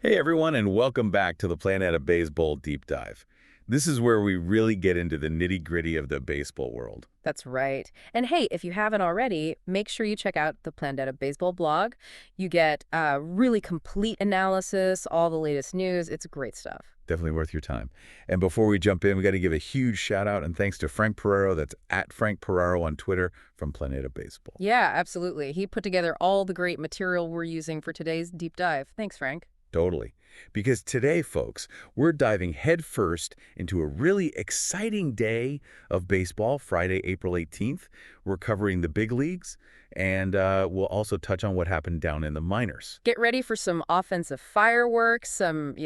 Hey everyone, and welcome back to the Planet of Baseball Deep Dive. This is where we really get into the nitty-gritty of the baseball world. That's right. And hey, if you haven't already, make sure you check out the Plandetta Baseball blog. You get really complete analysis, all the latest news. It's great stuff. Definitely worth your time. And before we jump in, we got to give a huge shout out and thanks to Frank Perraro, that's at Frank Perraro on Twitter, from Planet of Baseball. Yeah, absolutely. He put together all the great material we're using for today's deep dive. Thanks, Frank. Totally. Because today, folks, we're diving headfirst into a really exciting day of baseball, Friday, April 18th. We're covering the big leagues, and we'll also touch on what happened down in the minors. Get ready for some offensive fireworks, some,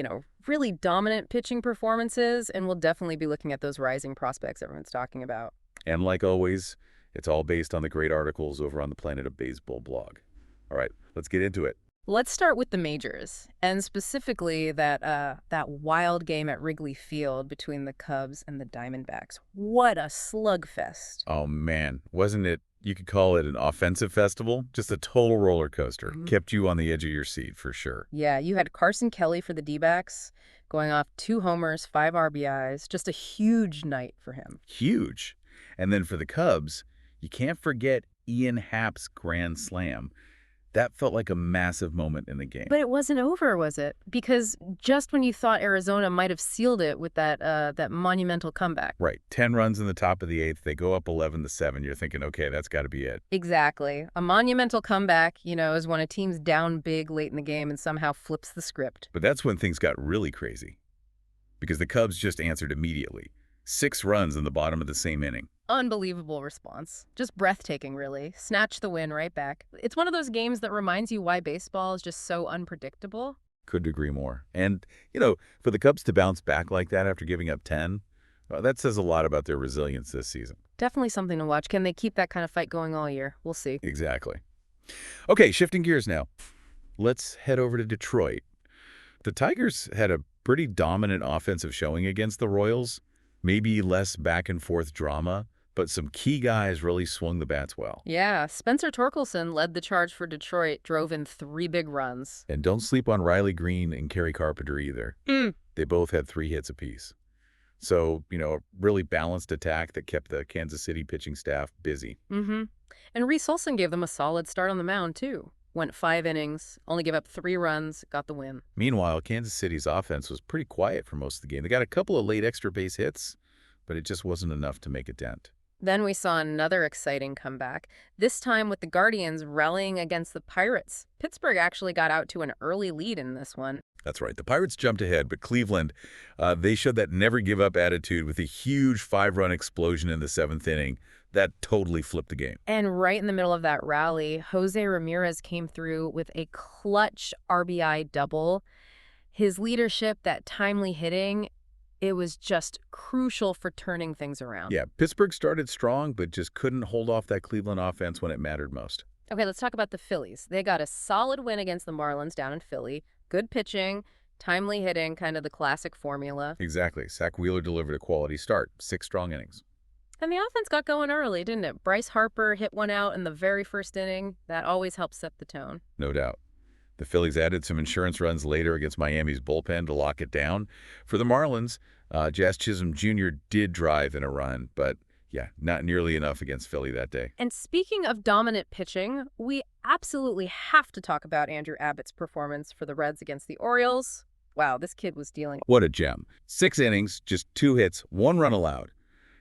really dominant pitching performances, and we'll definitely be looking at those rising prospects everyone's talking about. And like always, it's all based on the great articles over on the Planet of Baseball blog. All right, let's get into it. Let's start with the majors, and specifically that wild game at Wrigley Field between the Cubs and the Diamondbacks. What a slugfest. Oh, man. Wasn't it, you could call it an offensive festival? Just a total roller coaster. Kept you on the edge of your seat, for sure. Yeah, you had Carson Kelly for the D-backs, going off 2 homers, 5 RBIs. Just a huge night for him. Huge. And then for the Cubs, you can't forget Ian Happ's grand slam. That felt like a massive moment in the game. But it wasn't over, was it? Because just when you thought Arizona might have sealed it with that monumental comeback. Right. 10 runs in the top of the 8th. They go up 11-7. You're thinking, okay, that's got to be it. Exactly. A monumental comeback, is when a team's down big late in the game and somehow flips the script. But that's when things got really crazy. Because the Cubs just answered immediately. 6 runs in the bottom of the same inning. Unbelievable response. Just breathtaking, really. Snatch the win right back. It's one of those games that reminds you why baseball is just so unpredictable. Couldn't agree more. And, for the Cubs to bounce back like that after giving up 10, that says a lot about their resilience this season. Definitely something to watch. Can they keep that kind of fight going all year? We'll see. Exactly. Okay, shifting gears now. Let's head over to Detroit. The Tigers had a pretty dominant offensive showing against the Royals. Maybe less back-and-forth drama, but some key guys really swung the bats well. Yeah, Spencer Torkelson led the charge for Detroit, drove in 3 big runs. And don't sleep on Riley Green and Kerry Carpenter either. They both had 3 hits apiece. So, a really balanced attack that kept the Kansas City pitching staff busy. And Reese Olson gave them a solid start on the mound, too. Went 5 innings, only gave up 3 runs, got the win. Meanwhile, Kansas City's offense was pretty quiet for most of the game. They got a couple of late extra base hits, but it just wasn't enough to make a dent. Then we saw another exciting comeback, this time with the Guardians rallying against the Pirates. Pittsburgh actually got out to an early lead in this one. That's right. The Pirates jumped ahead, but Cleveland, they showed that never-give-up attitude with a huge 5-run explosion in the 7th inning. That totally flipped the game. And right in the middle of that rally, Jose Ramirez came through with a clutch RBI double. His leadership, that timely hitting, it was just crucial for turning things around. Yeah, Pittsburgh started strong, but just couldn't hold off that Cleveland offense when it mattered most. Okay, let's talk about the Phillies. They got a solid win against the Marlins down in Philly. Good pitching, timely hitting, kind of the classic formula. Exactly. Zach Wheeler delivered a quality start, 6 strong innings. And the offense got going early, didn't it? Bryce Harper hit one out in the very first inning. That always helps set the tone. No doubt. The Phillies added some insurance runs later against Miami's bullpen to lock it down. For the Marlins, Jazz Chisholm Jr. did drive in a run, but yeah, not nearly enough against Philly that day. And speaking of dominant pitching, we absolutely have to talk about Andrew Abbott's performance for the Reds against the Orioles. Wow, this kid was dealing. What a gem. 6 innings, just 2 hits, 1 run allowed.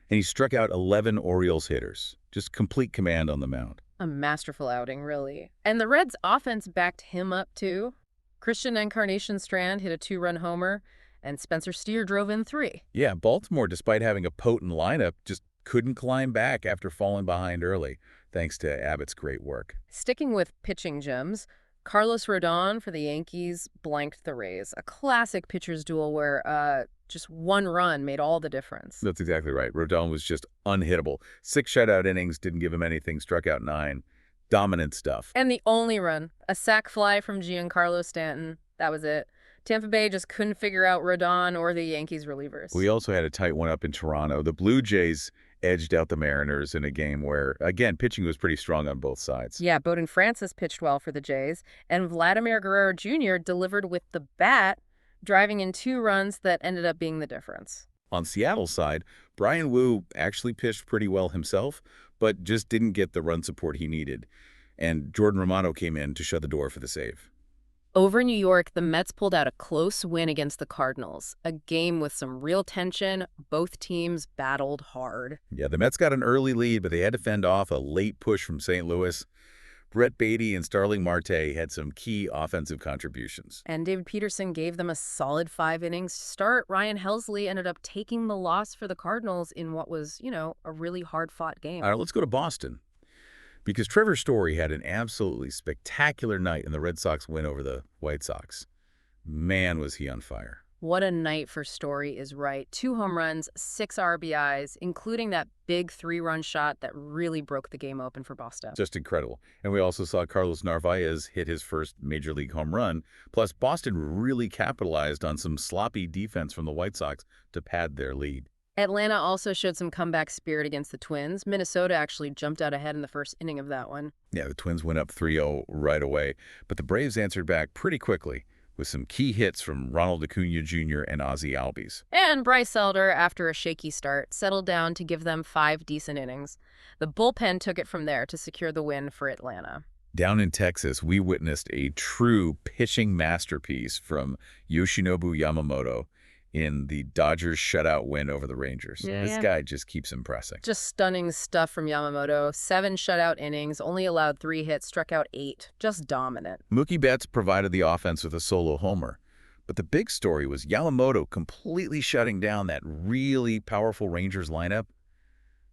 And he struck out 11 Orioles hitters. Just complete command on the mound. A masterful outing, really. And the Reds' offense backed him up, too. Christian Encarnacion Strand hit a 2-run homer, and Spencer Steer drove in 3. Yeah, Baltimore, despite having a potent lineup, just couldn't climb back after falling behind early, thanks to Abbott's great work. Sticking with pitching gems, Carlos Rodon for the Yankees blanked the Rays. A classic pitcher's duel where just 1 run made all the difference. That's exactly right. Rodon was just unhittable. 6 shutout innings, didn't give him anything, struck out 9. Dominant stuff. And the only run, a sac fly from Giancarlo Stanton. That was it. Tampa Bay just couldn't figure out Rodon or the Yankees relievers. We also had a tight one up in Toronto. The Blue Jays edged out the Mariners in a game where, again, pitching was pretty strong on both sides. Yeah, Bowden Francis pitched well for the Jays, and Vladimir Guerrero Jr. delivered with the bat, driving in 2 runs that ended up being the difference. On Seattle's side, Brian Wu actually pitched pretty well himself, but just didn't get the run support he needed. And Jordan Romano came in to shut the door for the save. Over in New York, the Mets pulled out a close win against the Cardinals, a game with some real tension. Both teams battled hard. Yeah, the Mets got an early lead, but they had to fend off a late push from St. Louis. Brett Beatty and Starling Marte had some key offensive contributions. And David Peterson gave them a solid 5 innings start. Ryan Helsley ended up taking the loss for the Cardinals in what was, a really hard-fought game. All right, let's go to Boston. Because Trevor Story had an absolutely spectacular night in the Red Sox win over the White Sox. Man, was he on fire. What a night for Story is right. 2 home runs, 6 RBIs, including that big 3-run shot that really broke the game open for Boston. Just incredible. And we also saw Carlos Narvaez hit his first Major League home run. Plus, Boston really capitalized on some sloppy defense from the White Sox to pad their lead. Atlanta also showed some comeback spirit against the Twins. Minnesota actually jumped out ahead in the first inning of that one. Yeah, the Twins went up 3-0 right away, but the Braves answered back pretty quickly with some key hits from Ronald Acuna Jr. and Ozzie Albies. And Bryce Elder, after a shaky start, settled down to give them 5 decent innings. The bullpen took it from there to secure the win for Atlanta. Down in Texas, we witnessed a true pitching masterpiece from Yoshinobu Yamamoto in the Dodgers shutout win over the Rangers. This guy just keeps impressing. Just stunning stuff from Yamamoto. 7 shutout innings, only allowed 3 hits, struck out 8. Just dominant. Mookie Betts provided the offense with a solo homer. But the big story was Yamamoto completely shutting down that really powerful Rangers lineup.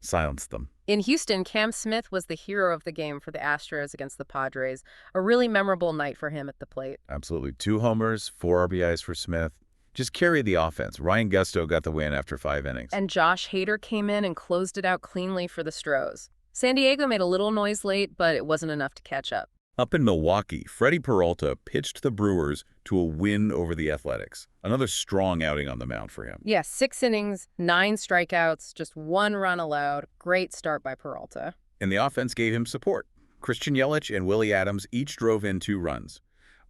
Silenced them. In Houston, Cam Smith was the hero of the game for the Astros against the Padres. A really memorable night for him at the plate. Absolutely. 2 homers, 4 RBIs for Smith. Just carried the offense. Ryan Gusto got the win after 5 innings. And Josh Hader came in and closed it out cleanly for the Stros. San Diego made a little noise late, but it wasn't enough to catch up. Up in Milwaukee, Freddie Peralta pitched the Brewers to a win over the Athletics. Another strong outing on the mound for him. Yeah, 6 innings, 9 strikeouts, just 1 run allowed. Great start by Peralta. And the offense gave him support. Christian Yelich and Willie Adams each drove in 2 runs.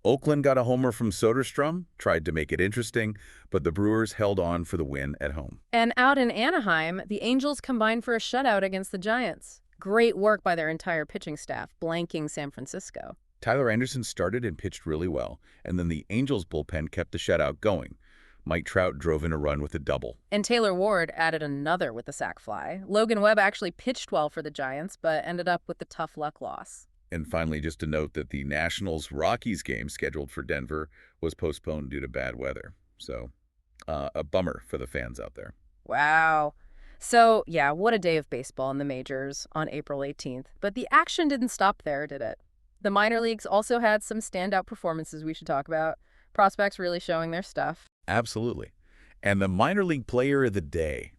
Oakland got a homer from Soderstrom, tried to make it interesting, but the Brewers held on for the win at home. And out in Anaheim, the Angels combined for a shutout against the Giants. Great work by their entire pitching staff, blanking San Francisco. Tyler Anderson started and pitched really well, and then the Angels bullpen kept the shutout going. Mike Trout drove in a run with a double. And Taylor Ward added another with the sac fly. Logan Webb actually pitched well for the Giants, but ended up with the tough luck loss. And finally, just to note that the Nationals-Rockies game scheduled for Denver was postponed due to bad weather. So, a bummer for the fans out there. Wow. So, yeah, what a day of baseball in the majors on April 18th. But the action didn't stop there, did it? The minor leagues also had some standout performances we should talk about. Prospects really showing their stuff. Absolutely. And the minor league player of the day,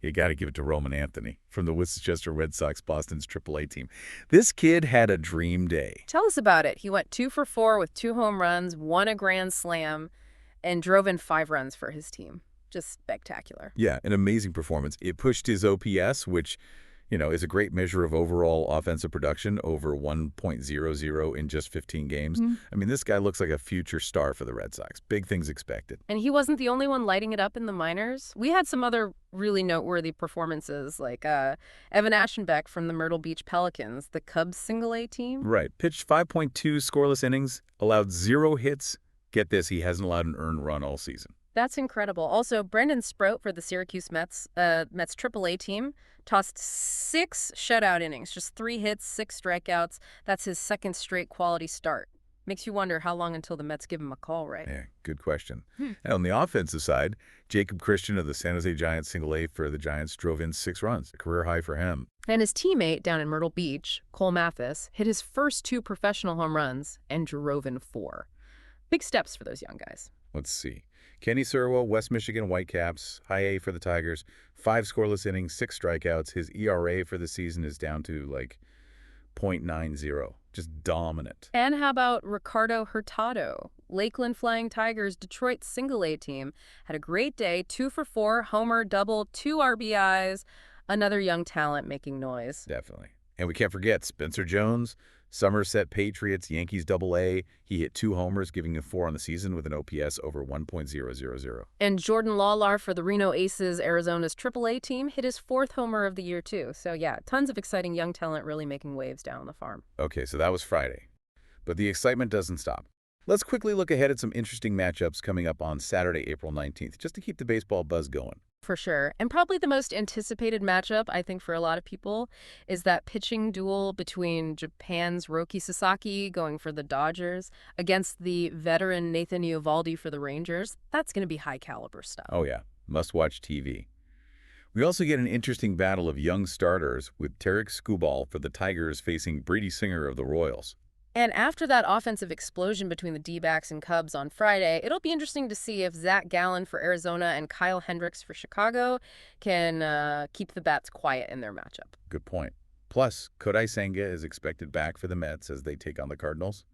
you got to give it to Roman Anthony from the Worcester Red Sox, Boston's AAA team. This kid had a dream day. Tell us about it. He went 2 for 4 with 2 home runs, won a grand slam, and drove in 5 runs for his team. Just spectacular. Yeah, an amazing performance. It pushed his OPS, which, is a great measure of overall offensive production, over 1.00 in just 15 games. I mean, this guy looks like a future star for the Red Sox. Big things expected. And he wasn't the only one lighting it up in the minors. We had some other really noteworthy performances, like Evan Ashenbeck from the Myrtle Beach Pelicans, the Cubs single-A team. Right. Pitched 5.2 scoreless innings, allowed 0 hits. Get this, he hasn't allowed an earned run all season. That's incredible. Also, Brendan Sprout for the Syracuse Mets AAA team tossed 6 shutout innings, just 3 hits, 6 strikeouts. That's his 2nd straight quality start. Makes you wonder how long until the Mets give him a call, right? Yeah, good question. Now, on the offensive side, Jacob Christian of the San Jose Giants single-A for the Giants drove in 6 runs, a career high for him. And his teammate down in Myrtle Beach, Cole Mathis, hit his first 2 professional home runs and drove in 4. Big steps for those young guys. Let's see. Kenny Sirwell, West Michigan Whitecaps, high A for the Tigers, 5 scoreless innings, 6 strikeouts. His ERA for the season is down to like .90. Just dominant. And how about Ricardo Hurtado? Lakeland Flying Tigers, Detroit's single-A team, had a great day, 2 for 4, homer, double, 2 RBIs. Another young talent making noise. Definitely. And we can't forget Spencer Jones, Somerset Patriots, Yankees Double-A. He hit 2 homers, giving him 4 on the season with an OPS over 1.000. And Jordan Lawlar for the Reno Aces, Arizona's Triple-A team, hit his 4th homer of the year, too. So, yeah, tons of exciting young talent really making waves down on the farm. Okay, so that was Friday. But the excitement doesn't stop. Let's quickly look ahead at some interesting matchups coming up on Saturday, April 19th, just to keep the baseball buzz going. For sure. And probably the most anticipated matchup, I think, for a lot of people is that pitching duel between Japan's Roki Sasaki going for the Dodgers against the veteran Nathan Eovaldi for the Rangers. That's going to be high-caliber stuff. Oh yeah, must-watch TV. We also get an interesting battle of young starters with Tarek Skubal for the Tigers facing Brady Singer of the Royals. And after that offensive explosion between the D-backs and Cubs on Friday, it'll be interesting to see if Zach Gallen for Arizona and Kyle Hendricks for Chicago can keep the bats quiet in their matchup. Good point. Plus, Kodai Senga is expected back for the Mets as they take on the Cardinals.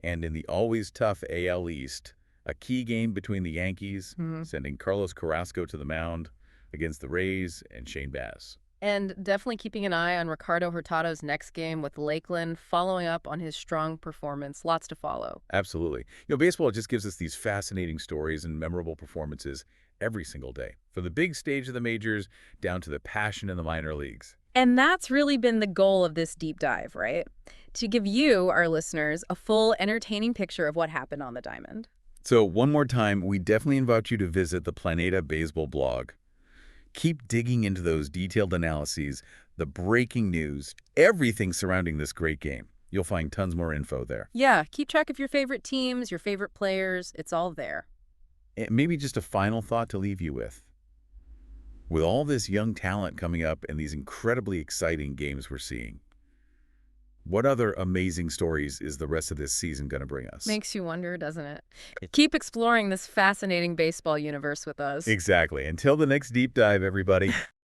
And in the always tough AL East, a key game between the Yankees, sending Carlos Carrasco to the mound against the Rays and Shane Baz. And definitely keeping an eye on Ricardo Hurtado's next game with Lakeland, following up on his strong performance. Lots to follow. Absolutely. Baseball just gives us these fascinating stories and memorable performances every single day, from the big stage of the majors down to the passion in the minor leagues. And that's really been the goal of this deep dive, right? To give you, our listeners, a full, entertaining picture of what happened on the diamond. So one more time, we definitely invite you to visit the Planeta Baseball blog. Keep digging into those detailed analyses, the breaking news, everything surrounding this great game. You'll find tons more info there. Yeah, keep track of your favorite teams, your favorite players. It's all there. And maybe just a final thought to leave you with. With all this young talent coming up and these incredibly exciting games we're seeing, what other amazing stories is the rest of this season going to bring us? Makes you wonder, doesn't it? Keep exploring this fascinating baseball universe with us. Exactly. Until the next deep dive, everybody.